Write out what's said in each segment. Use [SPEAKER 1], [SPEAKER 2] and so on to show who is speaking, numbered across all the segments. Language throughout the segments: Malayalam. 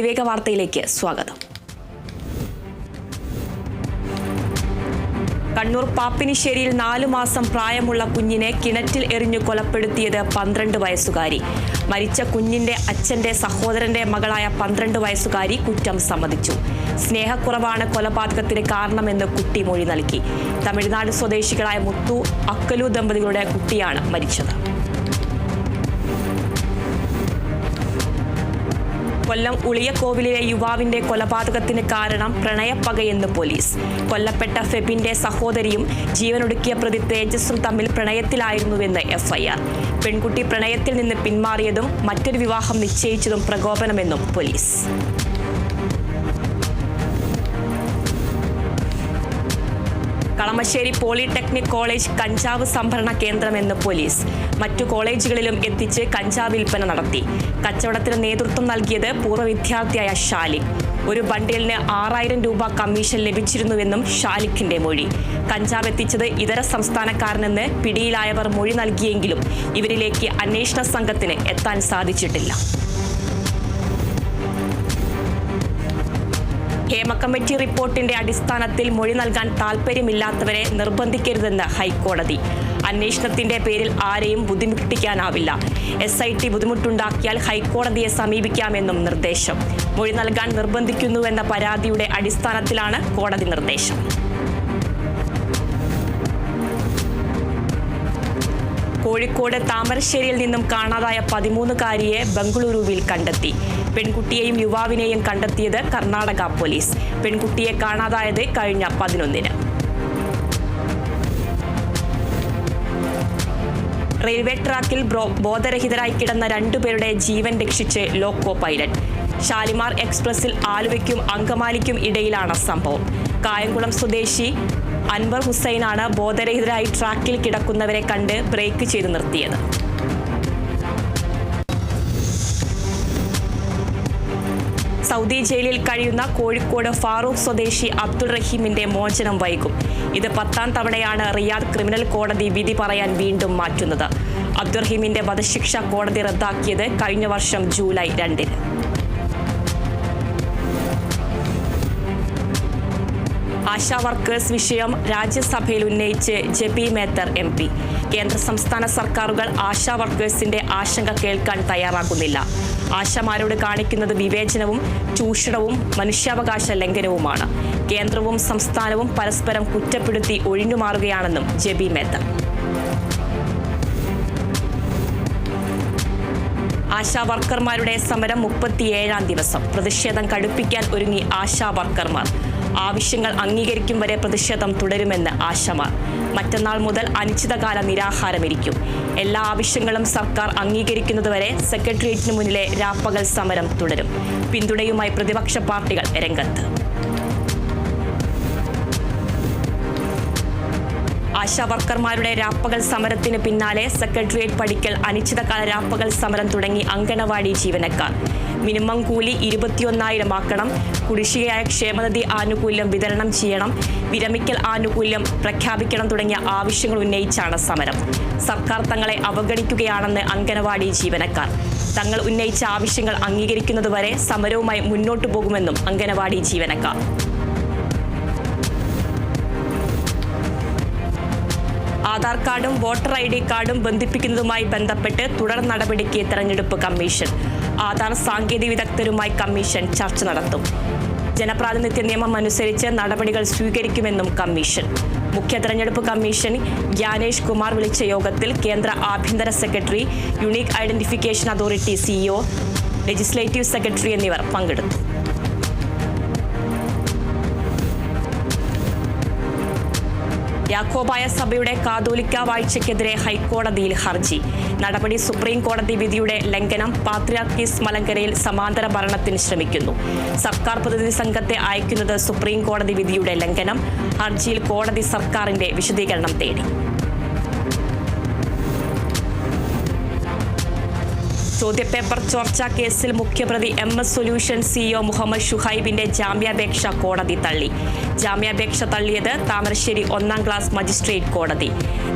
[SPEAKER 1] വിവേക വാർത്തയിലേക്ക് സ്വാഗതം. കണ്ണൂർ പാപ്പിനിശ്ശേരിയിൽ 4 മാസം പ്രായമുള്ള കുഞ്ഞിനെ കിണറ്റിൽ എറിഞ്ഞു കൊലപ്പെടുത്തിയത് 12 വയസ്സുകാരി. മരിച്ച കുഞ്ഞിന്റെ അച്ഛന്റെ സഹോദരന്റെ മകളായ 12 വയസ്സുകാരി കുറ്റം സമ്മതിച്ചു. സ്നേഹക്കുറവാണ് കൊലപാതകത്തിന് കാരണമെന്ന് കുട്ടി മൊഴി നൽകി. തമിഴ്നാട് സ്വദേശികളായ മുത്തു, അക്കലു ദമ്പതികളുടെ കുട്ടിയാണ് മരിച്ചത്. കൊല്ലം ഉളിയക്കോവിലിലെ യുവാവിന്റെ കൊലപാതകത്തിന് കാരണം പ്രണയപ്പകയെന്ന് പോലീസ്. കൊല്ലപ്പെട്ട ഫെബിന്റെ സഹോദരിയും ജീവനൊടുക്കിയ പ്രതി തേജസ്സും തമ്മിൽ പ്രണയത്തിലായിരുന്നുവെന്ന് എഫ്ഐആർ. പെൺകുട്ടി പ്രണയത്തിൽ നിന്ന് പിന്മാറിയതും മറ്റൊരു വിവാഹം നിശ്ചയിച്ചതും പ്രകോപനമെന്നും പോലീസ്. കളമശ്ശേരി പോളിടെക്നിക് കോളേജ് കഞ്ചാവ് സംഭരണ കേന്ദ്രമെന്ന് പോലീസ്. മറ്റു കോളേജുകളിലും എത്തിച്ച് കഞ്ചാവ് വിൽപ്പന നടത്തി. കച്ചവടത്തിന് നേതൃത്വം നൽകിയത് പൂർവ്വ വിദ്യാർത്ഥിയായ ഷാലിഖ്. ഒരു ബണ്ടിലിന് 6000 രൂപ കമ്മീഷൻ ലഭിച്ചിരുന്നുവെന്നും ഷാലിഖിന്റെ മൊഴി. കഞ്ചാവ് എത്തിച്ചത് ഇതര സംസ്ഥാനക്കാരനെന്ന് പിടിയിലായവർ മൊഴി നൽകിയെങ്കിലും ഇവരിലേക്ക് അന്വേഷണ സംഘത്തിന് എത്താൻ സാധിച്ചിട്ടില്ല. ഹേമ കമ്മിറ്റി റിപ്പോർട്ടിന്റെ അടിസ്ഥാനത്തിൽ മൊഴി നൽകാൻ താൽപ്പര്യമില്ലാത്തവരെ നിർബന്ധിക്കരുതെന്ന് ഹൈക്കോടതി. അന്വേഷണത്തിന്റെ പേരിൽ ആരെയും ബുദ്ധിമുട്ടിക്കാനാവില്ല. SIT ബുദ്ധിമുട്ടുണ്ടാക്കിയാൽ ഹൈക്കോടതിയെ സമീപിക്കാമെന്നും നിർദ്ദേശം. മൊഴി നൽകാൻ നിർബന്ധിക്കുന്നുവെന്ന പരാതിയുടെ അടിസ്ഥാനത്തിലാണ് കോടതി നിർദ്ദേശം. കോഴിക്കോട് താമരശ്ശേരിയിൽ നിന്നും കാണാതായ 13-കാരിയെ ബംഗളൂരുവിൽ കണ്ടെത്തി. പെൺകുട്ടിയെയും യുവാവിനെയും കണ്ടെത്തിയത് കർണാടക പോലീസ്. പെൺകുട്ടിയെ കാണാതായത് കഴിഞ്ഞ 11-ന്. റെയിൽവേ ട്രാക്കിൽ ബോധരഹിതരായി കിടന്ന 2 പേരുടെ ജീവൻ രക്ഷിച്ച് ലോക്കോ പൈലറ്റ്. ഷാലിമാർ എക്സ്പ്രസിൽ ആലുവയ്ക്കും അങ്കമാലിക്കും ഇടയിലാണ് സംഭവം. കായംകുളം സ്വദേശി അൻവർ ഹുസൈനാണ് ബോധരഹിതരായി ട്രാക്കിൽ കിടക്കുന്നവരെ കണ്ട് ബ്രേക്ക് ചെയ്ത് നിർത്തിയത്. സൗദി ജയിലിൽ കഴിയുന്ന കോഴിക്കോട് ഫാറൂഖ് സ്വദേശി അബ്ദുൾ റഹീമിന്റെ മോചനം വൈകും. ഇത് 10ാം തവണയാണ് റിയാദ് ക്രിമിനൽ കോടതി വിധി പറയാൻ വീണ്ടും മാറ്റുന്നത്. അബ്ദുൾ റഹീമിന്റെ വധശിക്ഷ കോടതി റദ്ദാക്കിയത് കഴിഞ്ഞ വർഷം ജൂലൈ 2-ന്. ആശാ വർക്കേഴ്സ് വിഷയം രാജ്യസഭയിൽ ഉന്നയിച്ച് ജെബി മേത്തർ MP. കേന്ദ്ര സംസ്ഥാന സർക്കാരുകൾ ആശാ വർക്കേഴ്സിന്റെ ആശങ്ക കേൾക്കാൻ തയ്യാറാകുന്നില്ല. ആശമാരോട് കാണിക്കുന്നത് വിവേചനവും ചൂഷണവും മനുഷ്യാവകാശ ലംഘനവുമാണ്. കേന്ദ്രവും സംസ്ഥാനവും പരസ്പരം കുറ്റപ്പെടുത്തി ഒഴിഞ്ഞുമാറുകയാണെന്നും ജെബി മേത്തർ. ആശാ വർക്കർമാരുടെ സമരം 37ാം ദിവസം. പ്രതിഷേധം കടുപ്പിക്കാൻ ഒരുങ്ങി ആശാ വർക്കർമാർ. ആവശ്യങ്ങൾ അംഗീകരിക്കും വരെ പ്രതിഷേധം തുടരുമെന്ന് ആശമാർ. മറ്റന്നാൾ മുതൽ അനിശ്ചിതകാല നിരാഹാരമിരിക്കും. എല്ലാ ആവശ്യങ്ങളും സർക്കാർ അംഗീകരിക്കുന്നതുവരെ സെക്രട്ടേറിയറ്റിന് മുന്നിലെ രാപ്പകൽ സമരം തുടരും. പിന്തുണയുമായി പ്രതിപക്ഷ പാർട്ടികൾ രംഗത്ത്. ആശാ വർക്കർമാരുടെ രാപ്പകൽ സമരത്തിന് പിന്നാലെ സെക്രട്ടേറിയറ്റ് പടിക്കൽ അനിശ്ചിതകാല രാപ്പകൽ സമരം തുടങ്ങി അങ്കണവാടി ജീവനക്കാർ. മിനിമം കൂലി 21,000 ആക്കണം. കുടിശ്ശികയായ ക്ഷേമനിധി ആനുകൂല്യം വിതരണം ചെയ്യണം. വിരമിക്കൽ ആനുകൂല്യം പ്രഖ്യാപിക്കണം തുടങ്ങിയ ആവശ്യങ്ങൾ ഉന്നയിച്ചാണ് സമരം. സർക്കാർ തങ്ങളെ അവഗണിക്കുകയാണെന്ന് അങ്കണവാടി ജീവനക്കാർ. തങ്ങൾ ഉന്നയിച്ച ആവശ്യങ്ങൾ അംഗീകരിക്കുന്നതുവരെ സമരവുമായി മുന്നോട്ടു പോകുമെന്നും അങ്കണവാടി ജീവനക്കാർ. ആധാർ കാർഡും വോട്ടർ ID കാർഡും ബന്ധിപ്പിക്കുന്നതുമായി ബന്ധപ്പെട്ട് തുടർ നടപടിക്ക് തെരഞ്ഞെടുപ്പ് കമ്മീഷൻ. ആധാർ സാങ്കേതിക വിദഗ്ധരുമായി കമ്മീഷൻ ചർച്ച നടത്തും. ജനപ്രാതിനിധ്യ നിയമം അനുസരിച്ച് നടപടികൾ സ്വീകരിക്കുമെന്നും കമ്മീഷൻ. മുഖ്യ തെരഞ്ഞെടുപ്പ് കമ്മീഷൻ ജ്ഞാനേഷ് കുമാർ വിളിച്ച യോഗത്തിൽ കേന്ദ്ര ആഭ്യന്തര secretary, unique identification authority CEO, legislative secretary എന്നിവർ പങ്കെടുത്തു. യാക്കോബായ സഭയുടെ കാതോലിക്ക വാഴ്ചയ്ക്കെതിരെ ഹൈക്കോടതിയിൽ ഹർജി. നടപടി സുപ്രീം കോടതി വിധിയുടെ ലംഘനം. പാത്രിയാർക്കീസ് മലങ്കരയിൽ സമാന്തര ഭരണത്തിന് ശ്രമിക്കുന്നു. സർക്കാർ പ്രതിനിധി സംഘത്തെ അയക്കുന്നത് സുപ്രീം കോടതി വിധിയുടെ ലംഘനം. ഹർജിയിൽ കോടതി സർക്കാരിന്റെ വിശദീകരണം തേടി. ചോദ്യപേപ്പർ ചോർച്ച കേസിൽ മുഖ്യപ്രതി MS സൊല്യൂഷൻ CEO മുഹമ്മദ് ഷുഹൈബിന്റെ ജാമ്യാപേക്ഷ കോടതി തള്ളി. ജാമ്യാപേക്ഷ തള്ളിയത് താമരശ്ശേരി 1ാം ക്ലാസ് മജിസ്ട്രേറ്റ് കോടതി.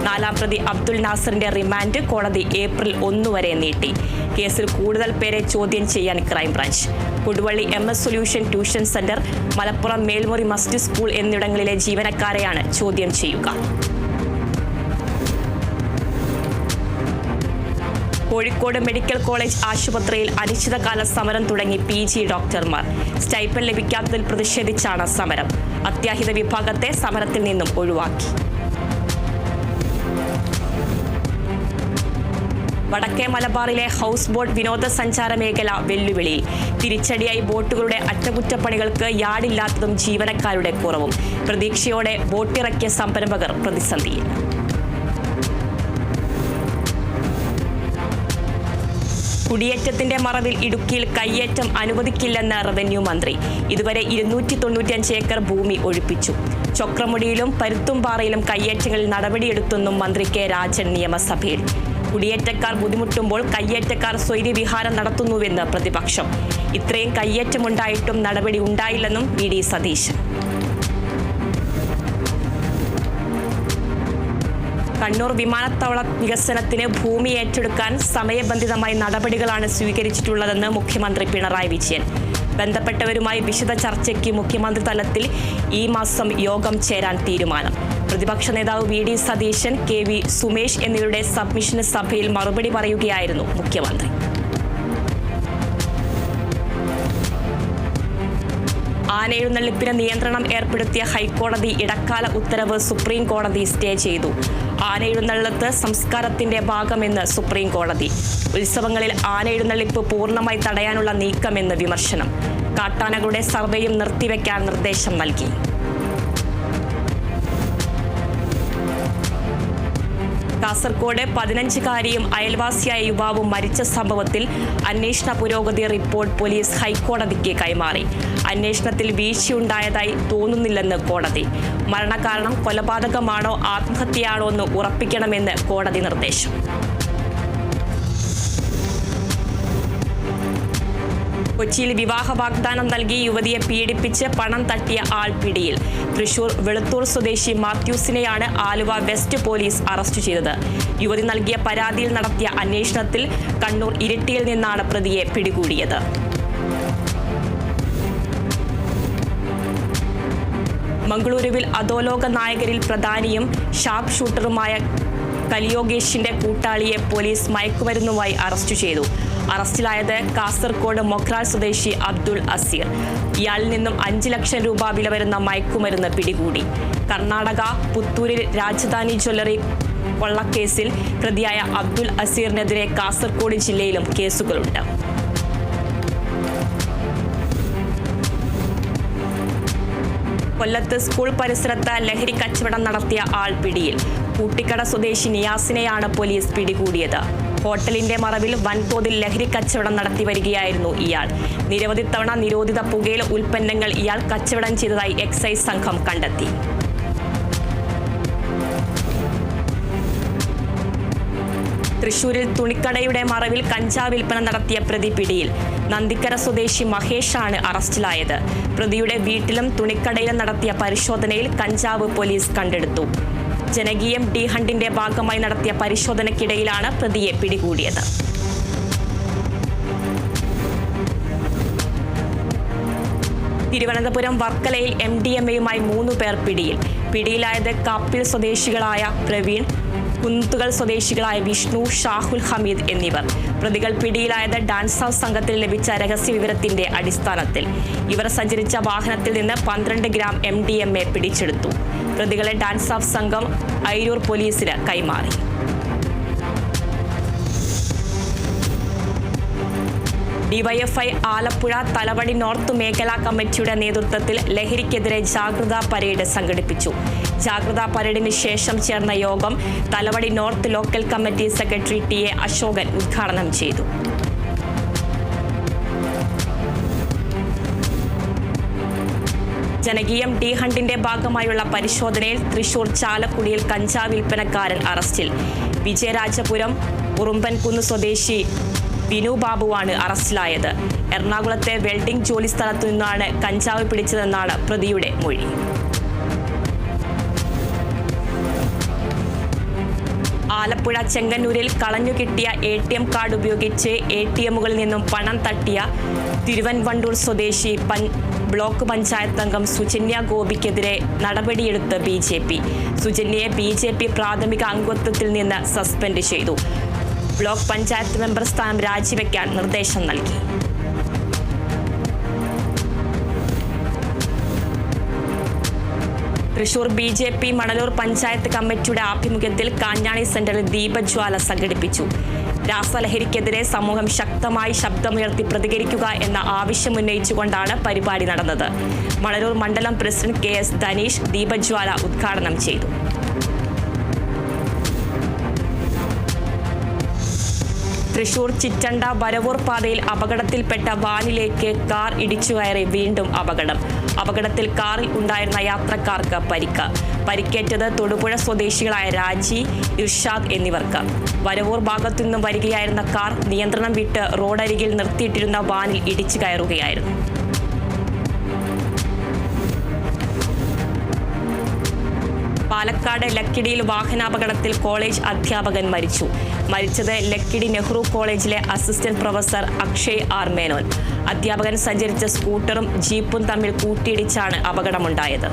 [SPEAKER 1] 4ാം പ്രതി അബ്ദുൽ നാസറിന്റെ റിമാൻഡ് കോടതി ഏപ്രിൽ 1 വരെ നീട്ടി. കേസിൽ കൂടുതൽ പേരെ ചോദ്യം ചെയ്യാൻ crime branch. Koduvally MS solution tuition centre, Malappuram Melmuri മസ്ജിദ് സ്കൂൾ എന്നിവിടങ്ങളിലെ ജീവനക്കാരെയാണ് ചോദ്യം ചെയ്യുക. കോഴിക്കോട് മെഡിക്കൽ കോളേജ് ആശുപത്രിയിൽ അനിശ്ചിതകാല സമരം തുടങ്ങി PG ഡോക്ടർമാർ. സ്റ്റൈപ്പൻ ലഭിക്കാത്തതിൽ പ്രതിഷേധിച്ചാണ് സമരം. അത്യാഹിത വിഭാഗത്തെ സമരത്തിൽ നിന്നും ഒഴിവാക്കി. വടക്കേ മലബാറിലെ ഹൗസ് ബോട്ട് വിനോദസഞ്ചാര മേഖല വെല്ലുവിളിയിൽ. തിരിച്ചടിയായി ബോട്ടുകളുടെ അറ്റകുറ്റപ്പണികൾക്ക് യാർഡില്ലാത്തതും ജീവനക്കാരുടെ കുറവും. പ്രതീക്ഷയോടെ ബോട്ടിറക്കിയ സംരംഭകർ പ്രതിസന്ധിയിൽ. കുടിയേറ്റത്തിന്റെ മറവിൽ ഇടുക്കിയിൽ കയ്യേറ്റം അനുവദിക്കില്ലെന്ന് റവന്യൂ മന്ത്രി. ഇതുവരെ 295 ഏക്കർ ഭൂമി ഒഴിപ്പിച്ചു. ചൊക്രമുടിയിലും പരുത്തുംപാറയിലും കയ്യേറ്റങ്ങളിൽ നടപടിയെടുത്തെന്നും മന്ത്രി K രാജൻ നിയമസഭയിൽ. കുടിയേറ്റക്കാർ ബുദ്ധിമുട്ടുമ്പോൾ കയ്യേറ്റക്കാർ സ്വൈര്യവിഹാരം നടത്തുന്നുവെന്ന് പ്രതിപക്ഷം. ഇത്രയും കയ്യേറ്റമുണ്ടായിട്ടും നടപടി ഉണ്ടായില്ലെന്നും VD സതീശൻ. കണ്ണൂർ വിമാനത്താവള വികസനത്തിന് ഭൂമി ഏറ്റെടുക്കാൻ സമയബന്ധിതമായി നടപടികളാണ് സ്വീകരിച്ചിട്ടുള്ളതെന്ന് മുഖ്യമന്ത്രി പിണറായി വിജയൻ. ബന്ധപ്പെട്ടവരുമായി വിശദ ചർച്ചയ്ക്ക് മുഖ്യമന്ത്രി തലത്തിൽ ഈ മാസം യോഗം ചേരാൻ തീരുമാനം. പ്രതിപക്ഷ നേതാവ് VD സതീശൻ, KV സുമേഷ് എന്നിവരുടെ സബ്മിഷന് സഭയിൽ മറുപടി പറയുകയായിരുന്നു മുഖ്യമന്ത്രി. ആനയെഴുന്നള്ളിപ്പിന് നിയന്ത്രണം ഏർപ്പെടുത്തിയ ഹൈക്കോടതി ഇടക്കാല ഉത്തരവ് സുപ്രീം കോടതി സ്റ്റേ ചെയ്തു. ആനയെഴുന്നള്ളത്ത് സംസ്കാരത്തിന്റെ ഭാഗമെന്ന് സുപ്രീം കോടതി. ഉത്സവങ്ങളിൽ ആനയെഴുന്നള്ളിപ്പ് പൂർണ്ണമായി തടയാനുള്ള നീക്കമെന്ന് വിമർശനം. കാട്ടാനകളുടെ സർവേയും നിർത്തിവെക്കാൻ നിർദ്ദേശം നൽകി. കാസർകോട് 15-കാരിയും അയൽവാസിയായ യുവാവും മരിച്ച സംഭവത്തിൽ അന്വേഷണ പുരോഗതി റിപ്പോർട്ട് പോലീസ് ഹൈക്കോടതിക്ക് കൈമാറി. അന്വേഷണത്തിൽ വീഴ്ചയുണ്ടായതായി തോന്നുന്നില്ലെന്ന് കോടതി. മരണകാരണം കൊലപാതകമാണോ ആത്മഹത്യയാണോ എന്ന് ഉറപ്പിക്കണമെന്ന് കോടതി നിർദ്ദേശം. കൊച്ചിയിൽ വിവാഹ വാഗ്ദാനം നൽകി യുവതിയെ പീഡിപ്പിച്ച് പണം തട്ടിയ ആൾ പിടിയിൽ. തൃശൂർ വെളുത്തൂർ സ്വദേശി മാത്യൂസിനെയാണ് ആലുവ വെസ്റ്റ് പോലീസ് അറസ്റ്റ് ചെയ്തത്. യുവതി നൽകിയ പരാതിയിൽ നടത്തിയ അന്വേഷണത്തിൽ കണ്ണൂർ ഇരിട്ടിയിൽ നിന്നാണ് പ്രതിയെ പിടികൂടിയത്. മംഗളൂരുവിൽ അധോലോക നായകരിൽ പ്രധാനിയും ഷാർപ്പ് ഷൂട്ടറുമായ കലിയോഗേഷിന്റെ കൂട്ടാളിയെ പോലീസ് മയക്കുമരുന്നുമായി അറസ്റ്റ് ചെയ്തു. അറസ്റ്റിലായത് കാസർകോട് മൊക്രാൽ സ്വദേശി അബ്ദുൾ അസീർ. ഇയാളിൽ നിന്നും 5 ലക്ഷം രൂപ വില വരുന്ന മയക്കുമരുന്ന് പിടികൂടി. കർണാടക പുത്തൂരിൽ രാജധാനി ജ്വല്ലറി കൊള്ളക്കേസിൽ പ്രതിയായ അബ്ദുൾ അസീറിനെതിരെ കാസർകോട് ജില്ലയിലും കേസുകളുണ്ട്. കൊല്ലത്ത് സ്കൂൾ പരിസരത്ത് ലഹരി കച്ചവടം നടത്തിയ ആൾ പിടിയിൽ. കൂട്ടിക്കട സ്വദേശി നിയാസിനെയാണ് പോലീസ് പിടികൂടിയത്. ഹോട്ടലിന്റെ മറവിൽ വൻതോതിൽ ലഹരി കച്ചവടം നടത്തി വരികയായിരുന്നു ഇയാൾ. നിരവധി തവണ നിരോധിത പുകയില ഉൽപ്പന്നങ്ങൾ ഇയാൾ കച്ചവടം ചെയ്തതായി എക്സൈസ് സംഘം കണ്ടെത്തി. തൃശൂരിൽ തുണിക്കടയുടെ മറവിൽ കഞ്ചാവ് വിൽപ്പന നടത്തിയ പ്രതി പിടിയിൽ. നന്ദിക്കര സ്വദേശി മഹേഷാണ് അറസ്റ്റിലായത്. പ്രതിയുടെ വീട്ടിലും തുണിക്കടയിലും നടത്തിയ പരിശോധനയിൽ കഞ്ചാവ് പോലീസ് കണ്ടെടുത്തു. ജനകീയം ഡി ഹണ്ടിന്റെ ഭാഗമായി നടത്തിയ പരിശോധനയ്ക്കിടയിലാണ് പ്രതിയെ പിടികൂടിയത്. തിരുവനന്തപുരം വർക്കലയിൽ MDMA-യുമായി 3 പേർ പിടിയിൽ. പിടിയിലായത് കാപ്പിൽ സ്വദേശികളായ പ്രവീൺ, കുന്നുകൾ സ്വദേശികളായ വിഷ്ണു, ഷാഹുൽ ഹമീദ് എന്നിവർ. പ്രതികൾ പിടിയിലായത് ഡാൻസ് ഹൗസ് സംഘത്തിൽ ലഭിച്ച രഹസ്യ വിവരത്തിന്റെ അടിസ്ഥാനത്തിൽ. ഇവർ സഞ്ചരിച്ച വാഹനത്തിൽ നിന്ന് 12 ഗ്രാം MDMA പിടിച്ചെടുത്തു. പ്രതികളെ ഡാൻസ് ഹൗസ് സംഘം അയിരൂർ പോലീസിന് കൈമാറി. DYFI ആലപ്പുഴ തലവടി നോർത്ത് മേഖലാ കമ്മിറ്റിയുടെ നേതൃത്വത്തിൽ ലഹരിക്കെതിരെ ജാഗ്രതാ പരേഡ് സംഘടിപ്പിച്ചു. ജാഗ്രതാ പരേഡിന് ശേഷം ചേർന്ന യോഗം Thalavady north local committee secretary TA Ashokan ഉദ്ഘാടനം ചെയ്തു. ജനകീയം ഡി ഹണ്ടിന്റെ ഭാഗമായുള്ള പരിശോധനയിൽ തൃശൂർ ചാലക്കുടിയിൽ കഞ്ചാവ് വിൽപ്പനക്കാരൻ അറസ്റ്റിൽ. വിജയരാജപുരം ഉറുമ്പൻകുന്ന് സ്വദേശി വിനു ബാബുവാണ് അറസ്റ്റിലായത്. എറണാകുളത്തെ വെൽഡിംഗ് ജോലി സ്ഥലത്തു നിന്നാണ് കഞ്ചാവ് പിടിച്ചതെന്നാണ് പ്രതിയുടെ മൊഴി. ആലപ്പുഴ ചെങ്ങന്നൂരിൽ കളഞ്ഞുകിട്ടിയ ATM കാർഡ് ഉപയോഗിച്ച് ATMകളിൽ നിന്നും പണം തട്ടിയ തിരുവൻവണ്ടൂർ സ്വദേശി ബ്ലോക്ക് പഞ്ചായത്ത് അംഗം സുജന്യ ഗോപിക്കെതിരെ നടപടിയെടുത്ത് BJP. സുജന്യയെ BJP പ്രാഥമിക അംഗത്വത്തിൽ നിന്ന് സസ്പെൻഡ് ചെയ്തു. ബ്ലോക്ക് പഞ്ചായത്ത് മെമ്പർ സ്ഥാനം രാജിവെക്കാൻ നിർദ്ദേശം നൽകി. തൃശൂർ BJP മണലൂർ പഞ്ചായത്ത് കമ്മിറ്റിയുടെ ആഭിമുഖ്യത്തിൽ കാഞ്ഞാണി സെന്ററിൽ ദീപജ്വാല സംഘടിപ്പിച്ചു. രാസലഹരിക്കെതിരെ സമൂഹം ശക്തമായി ശബ്ദമുയർത്തി പ്രതികരിക്കുക എന്ന ആവശ്യമുന്നയിച്ചുകൊണ്ടാണ് പരിപാടി നടന്നത്. മണലൂർ മണ്ഡലം പ്രസിഡന്റ് KS ധനീഷ് ദീപജ്വാല ഉദ്ഘാടനം ചെയ്തു. തൃശൂർ ചിറ്റണ്ട വരവൂർ പാതയിൽ അപകടത്തിൽപ്പെട്ട വാനിലേക്ക് കാർ ഇടിച്ചുകയറി വീണ്ടും അപകടം. അപകടത്തിൽ കാറിൽ ഉണ്ടായിരുന്ന യാത്രക്കാർക്ക് പരിക്കേറ്റത് തൊടുപുഴ സ്വദേശികളായ രാജി, ഇർഷാദ് എന്നിവർക്ക്. വരവൂർ ഭാഗത്തു നിന്നും വരികയായിരുന്ന കാർ നിയന്ത്രണം വിട്ട് റോഡരികിൽ നിർത്തിയിട്ടിരുന്ന വാനിൽ ഇടിച്ചു കയറുകയായിരുന്നു. പാലക്കാട് ലക്കിടിയിൽ വാഹനാപകടത്തിൽ കോളേജ് അധ്യാപകൻ മരിച്ചത് ലക്കിടി നെഹ്റു കോളേജിലെ assistant professor Akshay R. Menon. അധ്യാപകൻ സഞ്ചരിച്ച സ്കൂട്ടറും ജീപ്പും തമ്മിൽ കൂട്ടിയിടിച്ചാണ് അപകടമുണ്ടായത്.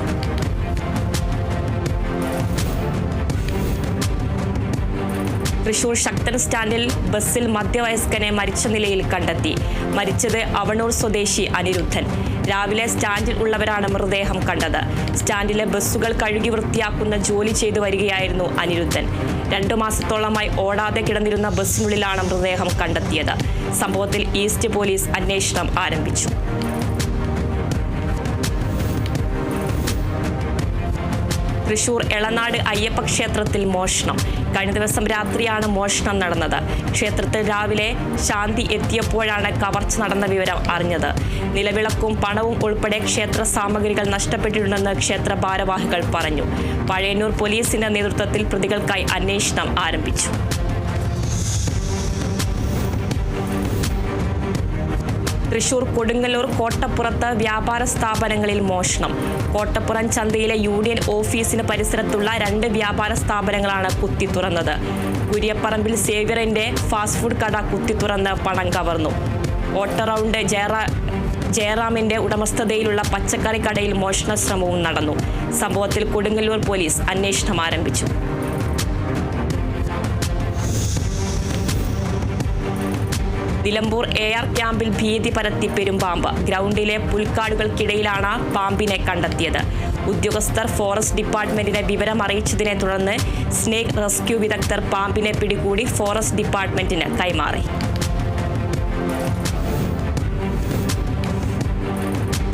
[SPEAKER 1] തൃശൂർ ശക്തൻ സ്റ്റാൻഡിൽ ബസ്സിൽ മധ്യവയസ്കനെ മരിച്ച നിലയിൽ കണ്ടെത്തി. മരിച്ചത് അവണൂർ സ്വദേശി അനിരുദ്ധൻ. രാവിലെ സ്റ്റാൻഡിൽ ഉള്ളവരാണ് മൃതദേഹം കണ്ടത്. സ്റ്റാൻഡിലെ ബസ്സുകൾ കഴുകി വൃത്തിയാക്കുന്ന ജോലി ചെയ്തു വരികയായിരുന്നു അനിരുദ്ധൻ. 2 മാസത്തോളമായി ഓടാതെ കിടന്നിരുന്ന ബസ്സിനുള്ളിലാണ് മൃതദേഹം കണ്ടെത്തിയത്. സംഭവത്തിൽ ഈസ്റ്റ് പോലീസ് അന്വേഷണം ആരംഭിച്ചു. തൃശൂർ എളനാട് അയ്യപ്പ ക്ഷേത്രത്തിൽ മോഷണം. കഴിഞ്ഞ ദിവസം രാത്രിയാണ് മോഷണം നടന്നത്. ക്ഷേത്രത്തിൽ രാവിലെ ശാന്തി എത്തിയപ്പോഴാണ് കവർച്ച നടന്ന വിവരം അറിഞ്ഞത്. നിലവിളക്കും പണവും ഉൾപ്പെടെ ക്ഷേത്ര സാമഗ്രികൾ നഷ്ടപ്പെട്ടിട്ടുണ്ടെന്ന് ക്ഷേത്ര ഭാരവാഹികൾ പറഞ്ഞു. പഴയന്നൂർ പോലീസിന്റെ നേതൃത്വത്തിൽ പ്രതികൾക്കായി അന്വേഷണം ആരംഭിച്ചു. തൃശൂർ കൊടുങ്ങല്ലൂർ കോട്ടപ്പുറത്ത് വ്യാപാര സ്ഥാപനങ്ങളിൽ മോഷണം. കോട്ടപ്പുറം ചന്തയിലെ യൂണിയൻ ഓഫീസിന് പരിസരത്തുള്ള 2 വ്യാപാര സ്ഥാപനങ്ങളാണ് കുത്തിത്തുറന്നത്. കുര്യപ്പറമ്പിൽ സേവ്യറിന്റെ ഫാസ്റ്റ് ഫുഡ് കട കുത്തിത്തുറന്ന് പണം കവർന്നു. ഓട്ടറൗണ്ട് ജയറാമിന്റെ ഉടമസ്ഥതയിലുള്ള പച്ചക്കറി കടയിൽ മോഷണ ശ്രമവും നടന്നു. സംഭവത്തിൽ കൊടുങ്ങല്ലൂർ പോലീസ് അന്വേഷണം ആരംഭിച്ചു. നിലമ്പൂർ AR ക്യാമ്പിൽ ഭീതി പരത്തി പെരുമ്പാമ്പ്. ഗ്രൗണ്ടിലെ പുൽക്കാടുകൾക്കിടയിലാണ് പാമ്പിനെ കണ്ടെത്തിയത്. ഉദ്യോഗസ്ഥർ ഫോറസ്റ്റ് ഡിപ്പാർട്ട്മെന്റിനെ വിവരം അറിയിച്ചതിനെ തുടർന്ന് സ്നേക് റെസ്ക്യൂ വിദഗ്ധർ പാമ്പിനെ പിടികൂടി ഫോറസ്റ്റ് ഡിപ്പാർട്ട്മെന്റിന് കൈമാറി.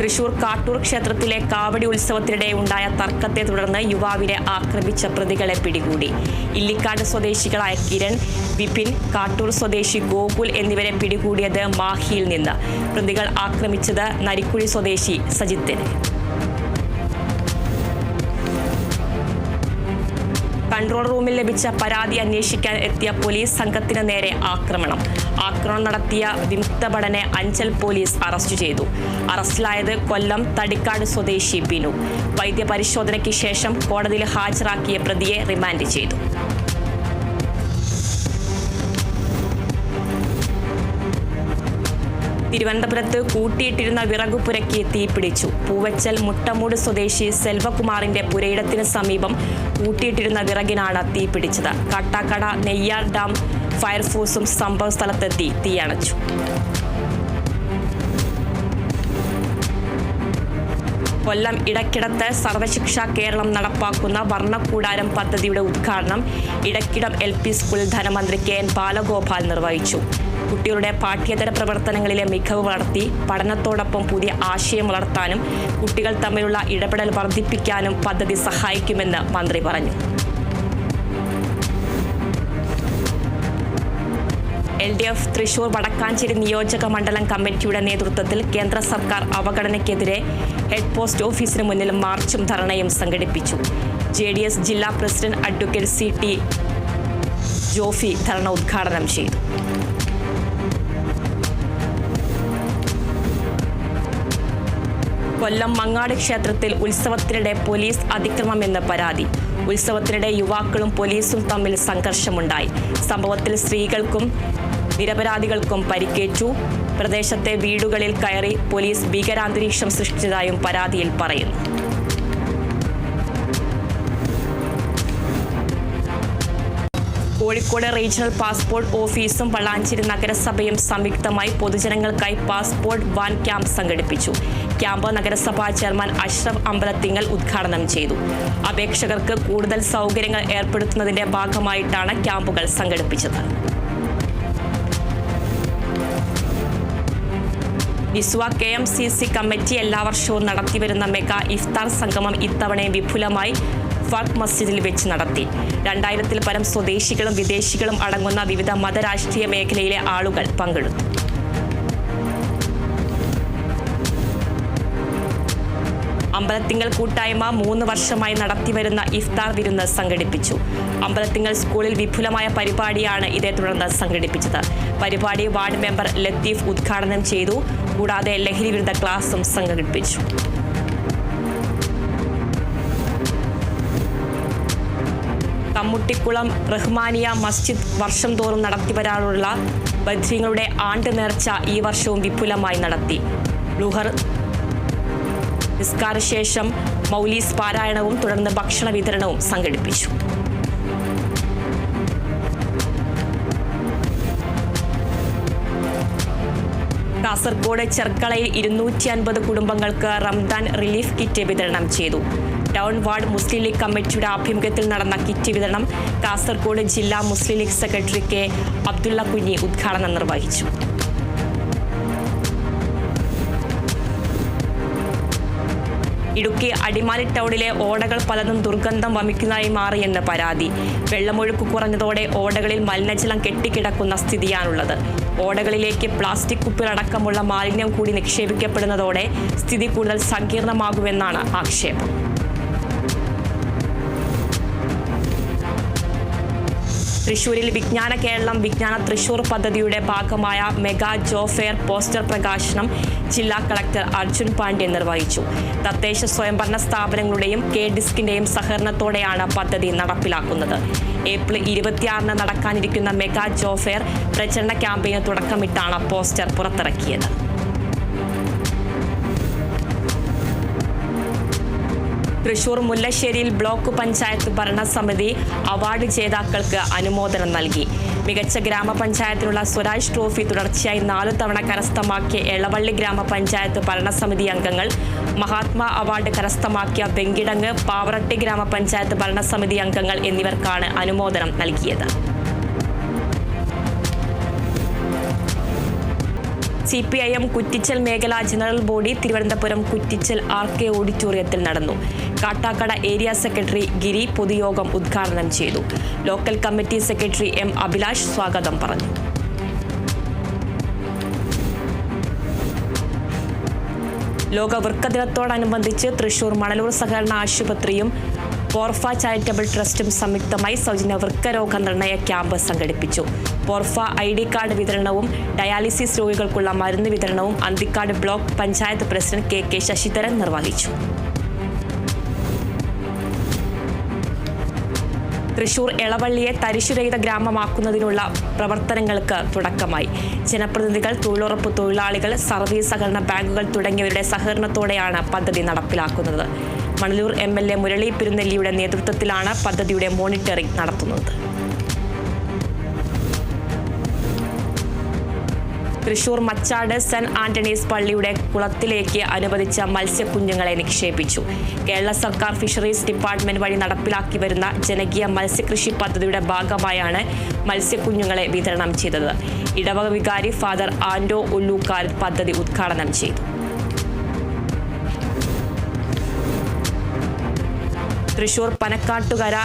[SPEAKER 1] തൃശൂർ കാട്ടൂർ ക്ഷേത്രത്തിലെ കാവടി ഉത്സവത്തിനിടെ ഉണ്ടായ തർക്കത്തെ തുടർന്ന് യുവാവിനെ ആക്രമിച്ച പ്രതികളെ പിടികൂടി. ഇല്ലിക്കാട് സ്വദേശികളായ കിരൺ, വിപിൻ, കാട്ടൂർ സ്വദേശി ഗോകുൽ എന്നിവരെ പിടികൂടിയത് മാഹിയിൽ നിന്ന്. പ്രതികൾ ആക്രമിച്ചത് നരിക്കുഴി സ്വദേശി സജിത്തിനെ. കൺട്രോൾ റൂമിൽ ലഭിച്ച പരാതി അന്വേഷിക്കാൻ എത്തിയ പോലീസ് സംഘത്തിന് നേരെ ആക്രമണം നടത്തിയ വിമുക്ത ഭടനെ അഞ്ചൽ പോലീസ് അറസ്റ്റ് ചെയ്തു. അറസ്റ്റിലായത് കൊല്ലം തടിക്കാട് സ്വദേശി ബിനു. വൈദ്യപരിശോധനയ്ക്ക് ശേഷം കോടതിയിൽ ഹാജരാക്കിയ പ്രതിയെ റിമാൻഡ് ചെയ്തു. തിരുവനന്തപുരത്ത് കൂട്ടിയിട്ടിരുന്ന വിറകുപുരയ്ക്ക് തീപിടിച്ചു. പൂവച്ചൽ മുട്ടമൂട് സ്വദേശി സെൽവകുമാറിന്റെ പുരയിടത്തിന് സമീപം കൂട്ടിയിട്ടിരുന്ന വിറകിനാണ് തീപിടിച്ചത്. കാട്ടാക്കട നെയ്യാർ ഡാം ഫയർഫോഴ്സും സംഭവ സ്ഥലത്തെത്തി തീയണച്ചു. കൊല്ലം ഇടക്കിടത്ത് സർവശിക്ഷ കേരളം നടപ്പാക്കുന്ന വർണ്ണക്കൂടാരം പദ്ധതിയുടെ ഉദ്ഘാടനം ഇടക്കിടം LP സ്കൂളിൽ ധനമന്ത്രി KN ബാലഗോപാൽ നിർവഹിച്ചു. കുട്ടികളുടെ പാഠ്യേതര പ്രവർത്തനങ്ങളിലെ മികവ് വളർത്തി പഠനത്തോടൊപ്പം പുതിയ ആശയം വളർത്താനും കുട്ടികൾ തമ്മിലുള്ള ഇടപെടൽ വർദ്ധിപ്പിക്കാനും പദ്ധതി സഹായിക്കുമെന്ന് മന്ത്രി പറഞ്ഞു. LDF തൃശൂർ വടക്കാഞ്ചേരി നിയോജക മണ്ഡലം കമ്മിറ്റിയുടെ നേതൃത്വത്തിൽ കേന്ദ്ര സർക്കാർ അവഗണനയ്ക്കെതിരെ ഹെഡ് പോസ്റ്റ് ഓഫീസിന് മുന്നിൽ മാർച്ചും ധർണയും സംഘടിപ്പിച്ചു. JDS ജില്ലാ പ്രസിഡന്റ് അഡ്വക്കേറ്റ് CT ജോഫി ധർണ ഉദ്ഘാടനം ചെയ്തു. കൊല്ലം മങ്ങാട് ക്ഷേത്രത്തിൽ ഉത്സവത്തിനിടെ പോലീസ് അതിക്രമമെന്ന് പരാതി. ഉത്സവത്തിനിടെ യുവാക്കളും പോലീസും തമ്മിൽ സംഘർഷമുണ്ടായി. സംഭവത്തിൽ സ്ത്രീകൾക്കും നിരപരാധികൾക്കും പരിക്കേറ്റു. പ്രദേശത്തെ വീടുകളിൽ കയറി പോലീസ് ഭീകരാന്തരീക്ഷം സൃഷ്ടിച്ചതായും പരാതിയിൽ പറയുന്നു. കോഴിക്കോട് റീജിയണൽ പാസ്പോർട്ട് ഓഫീസും വളാഞ്ചേരി നഗരസഭയും സംയുക്തമായി പൊതുജനങ്ങൾക്കായി പാസ്പോർട്ട് വാൻ ക്യാമ്പ് സംഘടിപ്പിച്ചു. ക്യാമ്പ് നഗരസഭാ ചെയർമാൻ അഷ്റഫ് അമ്പലത്തിങ്ങൽ ഉദ്ഘാടനം ചെയ്തു. അപേക്ഷകർക്ക് കൂടുതൽ സൗകര്യങ്ങൾ ഏർപ്പെടുത്തുന്നതിന്റെ ഭാഗമായിട്ടാണ് ക്യാമ്പുകൾ സംഘടിപ്പിച്ചത്. നിസ്വ KMCC കമ്മിറ്റി എല്ലാ വർഷവും നടത്തിവരുന്ന മെഗാ ഇഫ്താർ സംഗമം ഇത്തവണയും വിപുലമായി ഫർക്ക് മസ്ജിദിൽ വെച്ച് നടത്തി. 2000-ൽ പരം സ്വദേശികളും വിദേശികളും അടങ്ങുന്ന വിവിധ മതരാഷ്ട്രീയ മേഖലയിലെ ആളുകൾ പങ്കെടുത്തു. അമ്പലത്തിങ്ങൽ കൂട്ടായ്മ 3 വർഷമായി നടത്തിവരുന്ന ഇഫ്താർ വിരുന്ന് സംഘടിപ്പിച്ചു. അമ്പലത്തിങ്ങൽ സ്കൂളിൽ വിപുലമായ പരിപാടിയാണ് ഇതേ തുടർന്ന് സംഘടിപ്പിച്ചത്. പരിപാടി വാർഡ് മെമ്പർ ലത്തീഫ് ഉദ്ഘാടനം ചെയ്തു. കൂടാതെ ലഹരി വിരുദ്ധ ക്ലാസും സംഘടിപ്പിച്ചു. കമ്മുട്ടിക്കുളം റഹ്മാനിയ മസ്ജിദ് വർഷം തോറും നടത്തിവരാറുള്ള ബദ്രീങ്ങളുടെ ആണ്ട് നേർച്ച ഈ വർഷവും വിപുലമായി നടത്തി. ലുഹർ നിസ്കാരശേഷം മൗലീസ് പാരായണവും തുടർന്ന് ഭക്ഷണ വിതരണവും സംഘടിപ്പിച്ചു. കാസർഗോഡ് ചെർക്കളയിൽ 250 കുടുംബങ്ങൾക്ക് റംദാൻ റിലീഫ് കിറ്റ് വിതരണം ചെയ്തു. ടൗൺ വാർഡ് മുസ്ലിം ലീഗ് കമ്മിറ്റിയുടെ ആഭിമുഖ്യത്തിൽ നടന്ന കിറ്റ് വിതരണം കാസർഗോഡ് ജില്ലാ മുസ്ലിം ലീഗ് സെക്രട്ടറി കെ അബ്ദുള്ള കുഞ്ഞി ഉദ്ഘാടനം നിർവഹിച്ചു. ഇടുക്കി അടിമാലി ടൗണിലെ ഓടകൾ പലതും ദുർഗന്ധം വമിക്കുന്നതായി മാറിയെന്ന് പരാതി. വെള്ളമൊഴുക്ക് കുറഞ്ഞതോടെ ഓടകളിൽ മലിനജലം കെട്ടിക്കിടക്കുന്ന സ്ഥിതിയാണുള്ളത്. ഓടകളിലേക്ക് പ്ലാസ്റ്റിക് കുപ്പികളടക്കമുള്ള മാലിന്യം കൂടി നിക്ഷേപിക്കപ്പെടുന്നതോടെ സ്ഥിതി കൂടുതൽ സങ്കീർണമാകുമെന്നാണ് ആക്ഷേപം. തൃശൂരിൽ വിജ്ഞാന കേരളം വിജ്ഞാന തൃശൂർ പദ്ധതിയുടെ ഭാഗമായ മെഗാ ജോബ് ഫെയർ പോസ്റ്റർ പ്രകാശനം ജില്ലാ കളക്ടർ അർജുൻ പാണ്ഡ്യൻ നിർവഹിച്ചു. തദ്ദേശ സ്വയംഭരണ സ്ഥാപനങ്ങളുടെയും KDISCിന്റെയും സഹകരണത്തോടെയാണ് പദ്ധതി നടപ്പിലാക്കുന്നത്. ഏപ്രിൽ 26-ന് നടക്കാനിരിക്കുന്ന മെഗാ ജോബ് ഫെയർ പ്രചരണ ക്യാമ്പയിന് തുടക്കമിട്ടാണ് പോസ്റ്റർ പുറത്തിറക്കിയത്. തൃശൂർ മുല്ലശ്ശേരിയിൽ ബ്ലോക്ക് പഞ്ചായത്ത് ഭരണസമിതി അവാർഡ് ജേതാക്കൾക്ക് അനുമോദനം നൽകി. മികച്ച ഗ്രാമപഞ്ചായത്തിനുള്ള സ്വരാജ് ട്രോഫി തുടർച്ചയായി 4 തവണ കരസ്ഥമാക്കിയ എളവള്ളി ഗ്രാമപഞ്ചായത്ത് ഭരണസമിതി അംഗങ്ങൾ, മഹാത്മാ അവാർഡ് കരസ്ഥമാക്കിയ വെങ്കിടങ്ങ്, പാവറട്ടി ഗ്രാമപഞ്ചായത്ത് ഭരണസമിതി അംഗങ്ങൾ എന്നിവർക്കാണ് അനുമോദനം നൽകിയത്. CPIM കുറ്റിച്ചൽ മേഖലാ general body Thiruvananthapuram Kuttichal RK ഓഡിറ്റോറിയത്തിൽ നടന്നു. കാട്ടാക്കട ഏരിയ സെക്രട്ടറി ഗിരി പൊതുയോഗം ഉദ്ഘാടനം ചെയ്തു. Local committee secretary M Abhilash സ്വാഗതം പറഞ്ഞു. ലോക വൃക്ക ദിനത്തോടനുബന്ധിച്ച് തൃശൂർ മണലൂർ സഹകരണ ആശുപത്രിയും പോർഫ ചാരിറ്റബിൾ ട്രസ്റ്റും സംയുക്തമായി സൗജന്യ വൃക്കരോഗ നിർണയ ക്യാമ്പ് സംഘടിപ്പിച്ചു. പോർഫ ID കാർഡ് വിതരണവും ഡയാലിസിസ് രോഗികൾക്കുള്ള മരുന്ന് വിതരണവും Anthikad block panchayat president KK Sasidharan നിർവഹിച്ചു. തൃശൂർ എളവള്ളിയെ തരിശുരഹിത ഗ്രാമമാക്കുന്നതിനുള്ള പ്രവർത്തനങ്ങൾക്ക് തുടക്കമായി. ജനപ്രതിനിധികൾ, തൊഴിലുറപ്പ് തൊഴിലാളികൾ, സർവീസ് സഹകരണ ബാങ്കുകൾ തുടങ്ങിയവരുടെ സഹകരണത്തോടെയാണ് പദ്ധതി നടപ്പിലാക്കുന്നത്. മണലൂർ MLA മുരളി പെരുന്നെല്ലിയുടെ നേതൃത്വത്തിലാണ് പദ്ധതിയുടെ മോണിറ്ററിംഗ് നടത്തുന്നത്. തൃശൂർ മച്ചാട് സെന്റ് ആന്റണീസ് പള്ളിയുടെ കുളത്തിലേക്ക് അനുവദിച്ച മത്സ്യക്കുഞ്ഞുങ്ങളെ നിക്ഷേപിച്ചു. കേരള സർക്കാർ ഫിഷറീസ് ഡിപ്പാർട്ട്മെന്റ് വഴി നടപ്പിലാക്കി വരുന്ന ജനകീയ മത്സ്യകൃഷി പദ്ധതിയുടെ ഭാഗമായാണ് മത്സ്യക്കുഞ്ഞുങ്ങളെ വിതരണം ചെയ്തത്. ഇടവക വികാരി ഫാദർ ആൻഡോ ഉല്ലൂക്കാൽ പദ്ധതി ഉദ്ഘാടനം ചെയ്തു. തൃശൂർ പനക്കാട്ടുകര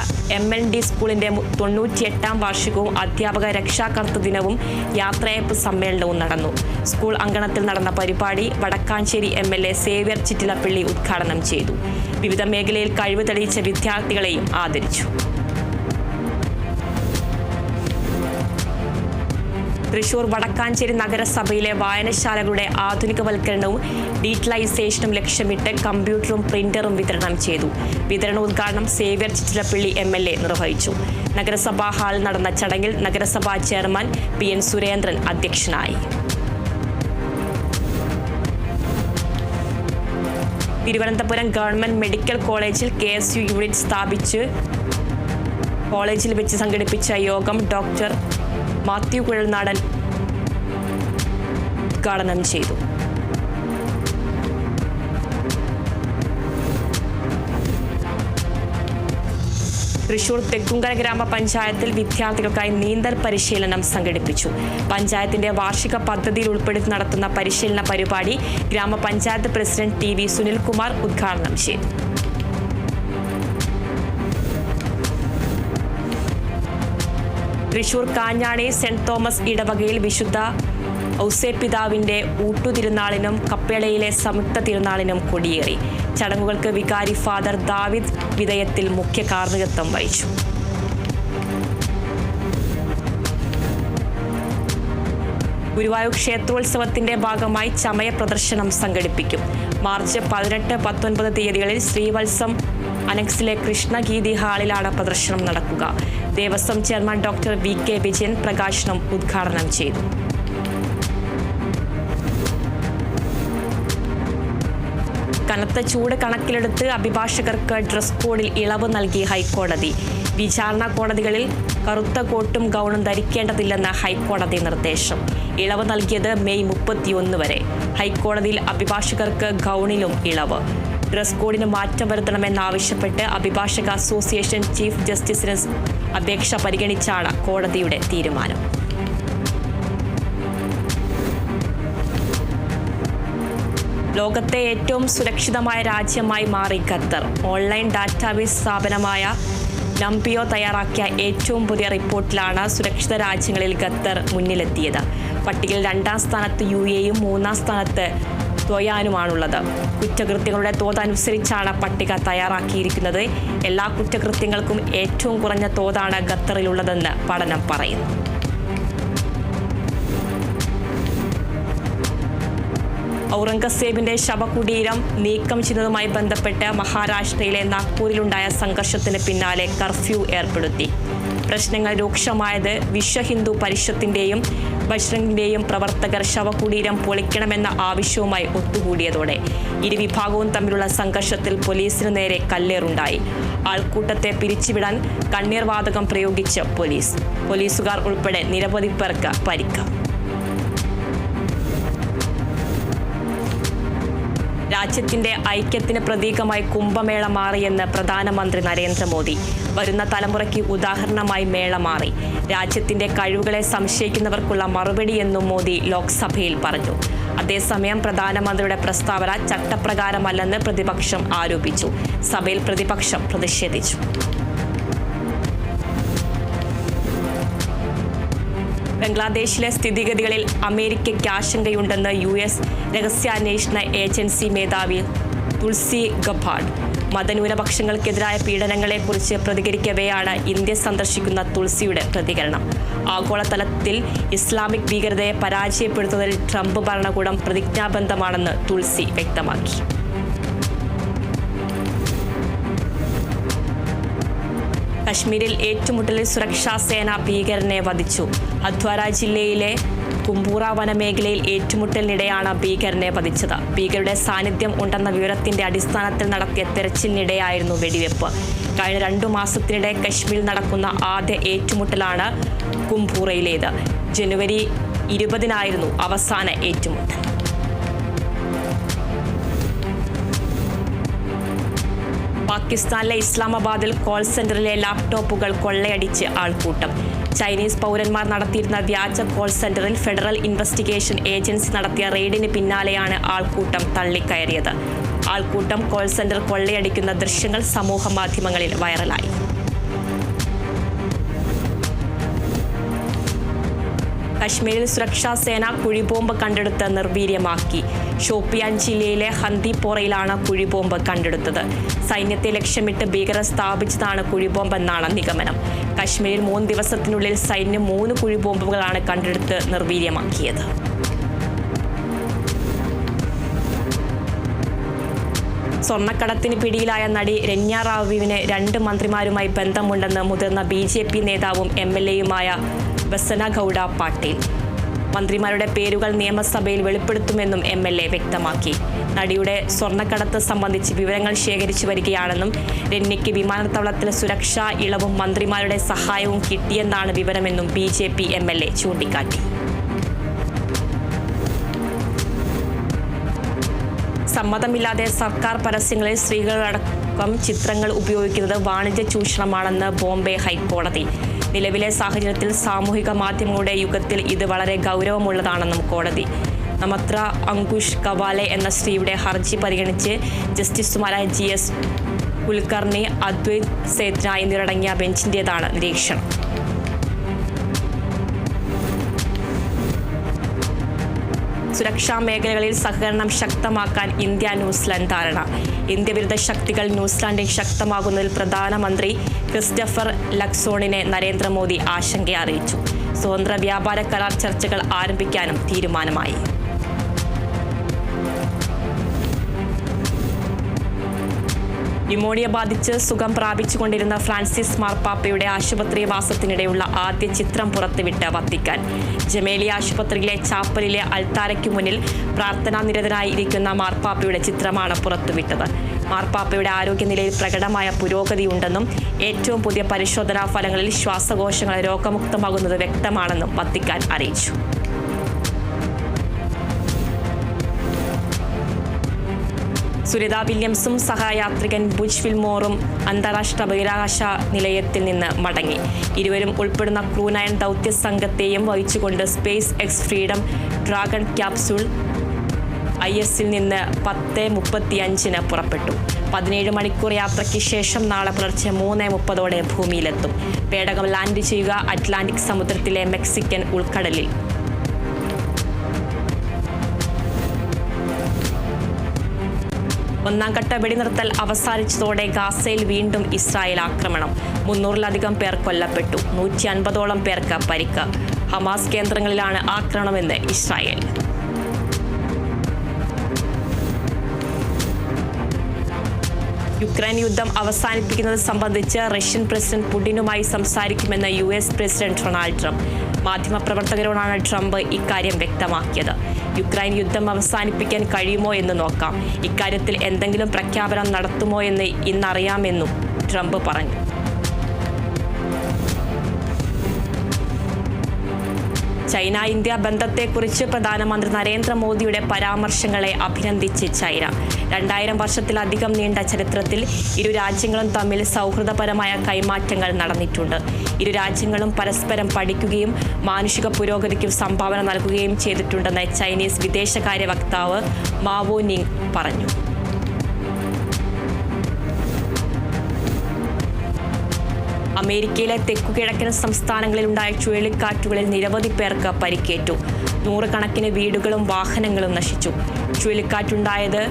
[SPEAKER 1] MND സ്കൂളിന്റെ 98-ാം വാർഷികവും അധ്യാപക രക്ഷാകർതൃ ദിനവും യാത്രയയപ്പ് സമ്മേളനവും നടന്നു. സ്കൂൾ അങ്കണത്തിൽ നടന്ന പരിപാടി വടക്കാഞ്ചേരി MLA സേവ്യർ ചിറ്റിലപ്പള്ളി ഉദ്ഘാടനം ചെയ്തു. വിവിധ മേഖലയിൽ കഴിവ് തെളിയിച്ച വിദ്യാർത്ഥികളെയും ആദരിച്ചു. തൃശൂർ വടക്കാഞ്ചേരി നഗരസഭയിലെ വായനശാലകളുടെ ആധുനികവൽക്കരണവും ഡീറ്റലൈസേഷനും ലക്ഷ്യമിട്ട് കമ്പ്യൂട്ടറും പ്രിന്ററും വിതരണം ചെയ്തു. വിതരണോദ്ഘാടനം സേവ്യർ ചിറ്റിലപ്പള്ളി MLA നിർവഹിച്ചു. നഗരസഭാ ഹാളിൽ നടന്ന ചടങ്ങിൽ നഗരസഭാ ചെയർമാൻ PN സുരേന്ദ്രൻ അധ്യക്ഷനായി. തിരുവനന്തപുരം ഗവൺമെന്റ് മെഡിക്കൽ കോളേജിൽ KSU യൂണിറ്റ് സ്ഥാപിച്ച് കോളേജിൽ വെച്ച് സംഘടിപ്പിച്ച യോഗം ഡോക്ടർ മാത്യു കുഴൽനാടൻ ഉദ്ഘാടനം ചെയ്തു. തൃശൂർ തെക്കുംകര ഗ്രാമപഞ്ചായത്തിൽ വിദ്യാർത്ഥികൾക്കായി നീന്തൽ പരിശീലനം സംഘടിപ്പിച്ചു. പഞ്ചായത്തിന്റെ വാർഷിക പദ്ധതിയിൽ ഉൾപ്പെടുത്തി നടത്തുന്ന പരിശീലന പരിപാടി ഗ്രാമപഞ്ചായത്ത് പ്രസിഡന്റ് TV സുനിൽകുമാർ ഉദ്ഘാടനം ചെയ്തു. തൃശൂർ കാഞ്ഞാണി സെന്റ് തോമസ് ഇടവകയിൽ വിശുദ്ധ ഔസേപ്പിതാവിന്റെ ഊട്ടുതിരുനാളിനും കപ്പേളയിലെ സംയുക്ത തിരുനാളിനും കൊടിയേറി. ചടങ്ങുകൾക്ക് വികാരി ഫാദർ ദാവിദ് വിധേയത്തിൽ മുഖ്യ കാർമ്മികത്വം വഹിച്ചു. ഗുരുവായൂർ ക്ഷേത്രോത്സവത്തിന്റെ ഭാഗമായി ചമയ പ്രദർശനം സംഘടിപ്പിക്കും. മാർച്ച് 18, 19 തീയതികളിൽ ശ്രീവത്സം അനക്സിലെ കൃഷ്ണഗീതി ഹാളിലാണ് പ്രദർശനം നടക്കുക. Devaswom chairman doctor VK Vijayan പ്രകാശനം ഉദ്ഘാടനം ചെയ്തു. കനത്ത ചൂട് കണക്കിലെടുത്ത് അഭിഭാഷകർക്ക് ഡ്രസ് കോഡിൽ ഇളവ് നൽകി ഹൈക്കോടതി. വിചാരണ കോടതികളിൽ കറുത്ത കോട്ടും ഗൗണും ധരിക്കേണ്ടതില്ലെന്ന ഹൈക്കോടതി നിർദ്ദേശം. ഇളവ് നൽകിയത് മെയ് 31 വരെ. ഹൈക്കോടതിയിൽ അഭിഭാഷകർക്ക് ഗൗണിലും ഇളവ്. ഡ്രസ് കോഡിന് മാറ്റം വരുത്തണമെന്നാവശ്യപ്പെട്ട് അഭിഭാഷക അസോസിയേഷൻ ചീഫ് ജസ്റ്റിസിന് അപേക്ഷ പരിഗണിച്ചാണ് കോടതിയുടെ തീരുമാനം. ലോകത്തെ ഏറ്റവും സുരക്ഷിതമായ രാജ്യമായി മാറി ഖത്തർ. ഓൺലൈൻ ഡാറ്റാബേസ് സ്ഥാപനമായ നംപിയോ തയ്യാറാക്കിയ ഏറ്റവും പുതിയ റിപ്പോർട്ടിലാണ് സുരക്ഷിത രാജ്യങ്ങളിൽ ഖത്തർ മുന്നിലെത്തിയത്. പട്ടികയിൽ 2ാം സ്ഥാനത്ത് UAEയും 3ാം സ്ഥാനത്ത് ത്വയാനുമാണുള്ളത്. കുറ്റകൃത്യങ്ങളുടെ തോതനുസരിച്ചാണ് പട്ടിക തയ്യാറാക്കിയിരിക്കുന്നത്. എല്ലാ കുറ്റകൃത്യങ്ങൾക്കും ഏറ്റവും കുറഞ്ഞ തോതാണ് ഖത്തറിലുള്ളതെന്ന് പഠനം പറയുന്നു. ഔറംഗസേബിന്റെ ശവകുടീരം നീക്കം ചെയ്യുന്നതുമായി ബന്ധപ്പെട്ട് മഹാരാഷ്ട്രയിലെ നാഗ്പൂരിലുണ്ടായ സംഘർഷത്തിന് പിന്നാലെ കർഫ്യൂ ഏർപ്പെടുത്തി. പ്രശ്നങ്ങൾ രൂക്ഷമായത് വിശ്വ ഹിന്ദു പരിഷത്തിന്റെയും ബജ്രംഗിന്റെയും പ്രവർത്തകർ ശവകുടീരം പൊളിക്കണമെന്ന ആവശ്യവുമായി ഒത്തുകൂടിയതോടെ ഇരുവിഭാഗവും തമ്മിലുള്ള സംഘർഷത്തിൽ പോലീസിന് നേരെ കല്ലേറുണ്ടായി. ആൾക്കൂട്ടത്തെ പിരിച്ചുവിടാൻ കണ്ണീർ വാതകം പ്രയോഗിച്ച് പോലീസുകാർ ഉൾപ്പെടെ നിരവധി പേർക്ക് പരിക്ക്. രാജ്യത്തിന്റെ ഐക്യത്തിന് പ്രതീകമായി കുംഭമേള മാറിയെന്ന് പ്രധാനമന്ത്രി നരേന്ദ്രമോദി. വരുന്ന തലമുറയ്ക്ക് ഉദാഹരണമായി മേള മാറി. രാജ്യത്തിന്റെ കഴിവുകളെ സംശയിക്കുന്നവർക്കുള്ള മറുപടിയെന്നും മോദി ലോക്സഭയിൽ പറഞ്ഞു. അതേസമയം പ്രധാനമന്ത്രിയുടെ പ്രസ്താവന ചട്ടപ്രകാരമല്ലെന്ന് പ്രതിപക്ഷം ആരോപിച്ചു. സഭയിൽ പ്രതിപക്ഷം പ്രതിഷേധിച്ചു. ബംഗ്ലാദേശിലെ സ്ഥിതിഗതികളിൽ അമേരിക്കയ്ക്ക് ആശങ്കയുണ്ടെന്ന് US രഹസ്യാന്വേഷണ ഏജൻസി മേധാവി തുൾസി ഗബാർഡ്. മതന്യൂനപക്ഷങ്ങൾക്കെതിരായ പീഡനങ്ങളെക്കുറിച്ച് പ്രതികരിക്കവെയാണ് ഇന്ത്യ സന്ദർശിക്കുന്ന തുൾസിയുടെ പ്രതികരണം. ആഗോളതലത്തിൽ ഇസ്ലാമിക് ഭീകരതയെ പരാജയപ്പെടുത്തുന്നതിൽ ട്രംപ് ഭരണകൂടം പ്രതിജ്ഞാബദ്ധമാണെന്ന് തുൾസി വ്യക്തമാക്കി. കശ്മീരിൽ ഏറ്റുമുട്ടലിൽ സുരക്ഷാ സേന ഭീകരനെ വധിച്ചു. ഹദ്വാര ജില്ലയിലെ കുംപൂറ വനമേഖലയിൽ ഏറ്റുമുട്ടലിനിടെയാണ് ഭീകരനെ വധിച്ചത്. ഭീകരരുടെ സാന്നിധ്യം ഉണ്ടെന്ന വിവരത്തിന്റെ അടിസ്ഥാനത്തിൽ നടത്തിയ തെരച്ചിലിനിടെയായിരുന്നു വെടിവെപ്പ്. കഴിഞ്ഞ 2 മാസത്തിനിടെ കശ്മീരിൽ നടക്കുന്ന ആദ്യ ഏറ്റുമുട്ടലാണ് കുംപൂറയിലേത്. ജനുവരി 20-നായിരുന്നു അവസാന ഏറ്റുമുട്ടൽ. പാകിസ്ഥാനിലെ ഇസ്ലാമാബാദിൽ കോൾ സെന്ററിലെ ലാപ്ടോപ്പുകൾ കൊള്ളയടിച്ച് ആൾക്കൂട്ടം. ചൈനീസ് പൗരന്മാർ നടത്തിയിരുന്ന വ്യാജ കോൾ സെന്ററിൽ ഫെഡറൽ ഇൻവെസ്റ്റിഗേഷൻ ഏജൻസി നടത്തിയ റെയ്ഡിന് പിന്നാലെയാണ് ആൾക്കൂട്ടം തള്ളിക്കയറിയത്. ആൾക്കൂട്ടം കോൾ സെന്റർ കൊള്ളയടിക്കുന്ന ദൃശ്യങ്ങൾ സമൂഹ മാധ്യമങ്ങളിൽ വൈറലായി. കശ്മീരിൽ സുരക്ഷാ സേന കുഴിബോംബ് കണ്ടെടുത്ത് നിർവീര്യമാക്കി. ഷോപ്പിയാൻ ജില്ലയിലെ ഹന്ദിപ്പോറയിലാണ് കുഴിബോംബ് കണ്ടെടുത്തത്. സൈന്യത്തെ ലക്ഷ്യമിട്ട് ഭീകരർ സ്ഥാപിച്ചതാണ് കുഴിബോംബെന്നാണ് നിഗമനം. കശ്മീരിൽ 3 ദിവസത്തിനുള്ളിൽ സൈന്യം 3 കുഴിബോംബുകളാണ് കണ്ടെടുത്ത് നിർവീര്യമാക്കിയത്. സ്വർണ്ണക്കടത്തിന് പിടിയിലായ നടി രഞ്യ റാവുവിന് 2 മന്ത്രിമാരുമായി ബന്ധമുണ്ടെന്ന് മുതിർന്ന BJP നേതാവും MLAയുമായ ബസന ഗൌഡ പാട്ടീൽ. മന്ത്രിമാരുടെ പേരുകൾ നിയമസഭയിൽ വെളിപ്പെടുത്തുമെന്നും MLA വ്യക്തമാക്കി. നടിയുടെ സ്വർണ്ണക്കടത്ത് സംബന്ധിച്ച് വിവരങ്ങൾ ശേഖരിച്ചു വരികയാണെന്നും രഞ്യയ്ക്ക് വിമാനത്താവളത്തിൽ സുരക്ഷാ ഇളവും മന്ത്രിമാരുടെ സഹായവും കിട്ടിയെന്നാണ് വിവരമെന്നും BJP MLA ചൂണ്ടിക്കാട്ടി. സമ്മതമില്ലാതെ സർക്കാർ പരസ്യങ്ങളിൽ സ്ത്രീകളടക്കം ചിത്രങ്ങൾ ഉപയോഗിക്കുന്നത് വാണിജ്യ ചൂഷണമാണെന്ന് ബോംബെ ഹൈക്കോടതി. നിലവിലെ സാഹചര്യത്തിൽ സാമൂഹിക മാധ്യമങ്ങളുടെ യുഗത്തിൽ ഇത് വളരെ ഗൗരവമുള്ളതാണെന്നും കോടതി. നമത്ര അങ്കുഷ് കവാലെ എന്ന സ്ത്രീയുടെ ഹർജി പരിഗണിച്ച് ജസ്റ്റിസുമാരായ GS കുൽക്കർണി, അദ്വൈത് സേത്ന എന്നിവരടങ്ങിയ ബെഞ്ചിൻ്റേതാണ് നിരീക്ഷണം. സുരക്ഷാ മേഖലകളിൽ സഹകരണം ശക്തമാക്കാൻ ഇന്ത്യ ന്യൂസിലാൻഡ് ധാരണ. ഇന്ത്യ വിരുദ്ധ ശക്തികൾ ന്യൂസിലാൻഡിൽ ശക്തമാകുന്നതിൽ പ്രധാനമന്ത്രി ക്രിസ്റ്റഫർ ലക്സോണിനെ നരേന്ദ്രമോദി ആശങ്ക അറിയിച്ചു. സ്വതന്ത്ര വ്യാപാര കരാർ ചർച്ചകൾ ആരംഭിക്കാനും തീരുമാനമായി. ന്യൂമോണിയ ബാധിച്ച് സുഖം പ്രാപിച്ചുകൊണ്ടിരുന്ന ഫ്രാൻസിസ് മാർപ്പാപ്പയുടെ ആശുപത്രിവാസത്തിനിടെയുള്ള ആദ്യ ചിത്രം പുറത്തുവിട്ട് വത്തിക്കാൻ. ജമേലി ആശുപത്രിയിലെ ചാപ്പലിലെ അൾത്താരയ്ക്കു മുന്നിൽ പ്രാർത്ഥനാ നിരതനായി ഇരിക്കുന്ന മാർപ്പാപ്പയുടെ ചിത്രമാണ് പുറത്തുവിട്ടത്. മാർപ്പാപ്പയുടെ ആരോഗ്യനിലയിൽ പ്രകടമായ പുരോഗതിയുണ്ടെന്നും ഏറ്റവും പുതിയ പരിശോധനാ ഫലങ്ങളിൽ ശ്വാസകോശങ്ങൾ രോഗമുക്തമാകുന്നത് വ്യക്തമാണെന്നും വത്തിക്കാൻ അറിയിച്ചു. സുനിത വില്യംസും സഹയാത്രികൻ ബുച്ച് വിൽമോറും അന്താരാഷ്ട്ര ബഹിരാകാശ നിലയത്തിൽ നിന്ന് മടങ്ങി. ഇരുവരും ഉൾപ്പെടുന്ന ക്രൂ 9 ദൗത്യ സംഘത്തെയും വഹിച്ചുകൊണ്ട് SpaceX Freedom Dragon capsule ISൽ നിന്ന് 10:35 പുറപ്പെട്ടു. 17 മണിക്കൂർ യാത്രയ്ക്ക് ശേഷം നാളെ പുലർച്ചെ 3:30 ഭൂമിയിലെത്തും. പേടകം ലാൻഡ് ചെയ്യുക അറ്റ്ലാന്റിക് സമുദ്രത്തിലെ മെക്സിക്കൻ ഉൾക്കടലിൽ. ഒന്നാംഘട്ട വെടിനിർത്തൽ അവസാനിച്ചതോടെ ഗാസയിൽ വീണ്ടും ഇസ്രായേൽ ആക്രമണം. 300-ലധികം പേർ കൊല്ലപ്പെട്ടു. 150ഓളം പേർക്ക് പരിക്ക്. ഹമാസ് കേന്ദ്രങ്ങളിലാണ് ആക്രമണമെന്ന് ഇസ്രായേൽ. യുക്രൈൻ യുദ്ധം അവസാനിപ്പിക്കുന്നത് സംബന്ധിച്ച് റഷ്യൻ പ്രസിഡന്റ് പുടിനുമായി സംസാരിക്കുമെന്ന് US പ്രസിഡന്റ് ഡൊണാൾഡ് ട്രംപ്. മാധ്യമപ്രവർത്തകരോടാണ് ട്രംപ് ഇക്കാര്യം വ്യക്തമാക്കിയത്. യുക്രൈൻ യുദ്ധം അവസാനിപ്പിക്കാൻ കഴിയുമോ എന്ന് നോക്കാം. ഇക്കാര്യത്തിൽ എന്തെങ്കിലും പ്രഖ്യാപനം നടത്തുമോ എന്ന് ഇന്നറിയാമെന്നും ട്രംപ് പറഞ്ഞു. ചൈന ഇന്ത്യ ബന്ധത്തെക്കുറിച്ച് പ്രധാനമന്ത്രി നരേന്ദ്രമോദിയുടെ പരാമർശങ്ങളെ അഭിനന്ദിച്ച് ചൈന. 2000 വർഷത്തിലധികം നീണ്ട ചരിത്രത്തിൽ ഇരു രാജ്യങ്ങളും തമ്മിൽ സൗഹൃദപരമായ കൈമാറ്റങ്ങൾ നടന്നിട്ടുണ്ട്. ഇരു രാജ്യങ്ങളും പരസ്പരം പഠിക്കുകയും മാനുഷിക പുരോഗതിക്കും സംഭാവന നൽകുകയും ചെയ്തിട്ടുണ്ടെന്ന് ചൈനീസ് വിദേശകാര്യ വക്താവ് മാവോ നിങ് പറഞ്ഞു. അമേരിക്കയിലെ തെക്കുകിഴക്കൻ സംസ്ഥാനങ്ങളിലുണ്ടായ ചുഴലിക്കാറ്റുകളിൽ നിരവധി പേർക്ക് പരിക്കേറ്റു. 100 കണക്കിന് വീടുകളും വാഹനങ്ങളും നശിച്ചു. ചുഴലിക്കാറ്റുണ്ടായത്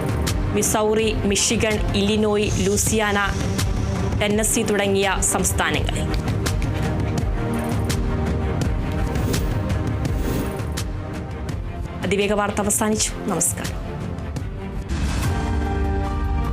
[SPEAKER 1] Missouri, Michigan, Illinois, Louisiana, Tennessee തുടങ്ങിയ സംസ്ഥാനങ്ങളിൽ. അതിവേഗ വാർത്ത അവസാനിച്ചു. നമസ്കാരം.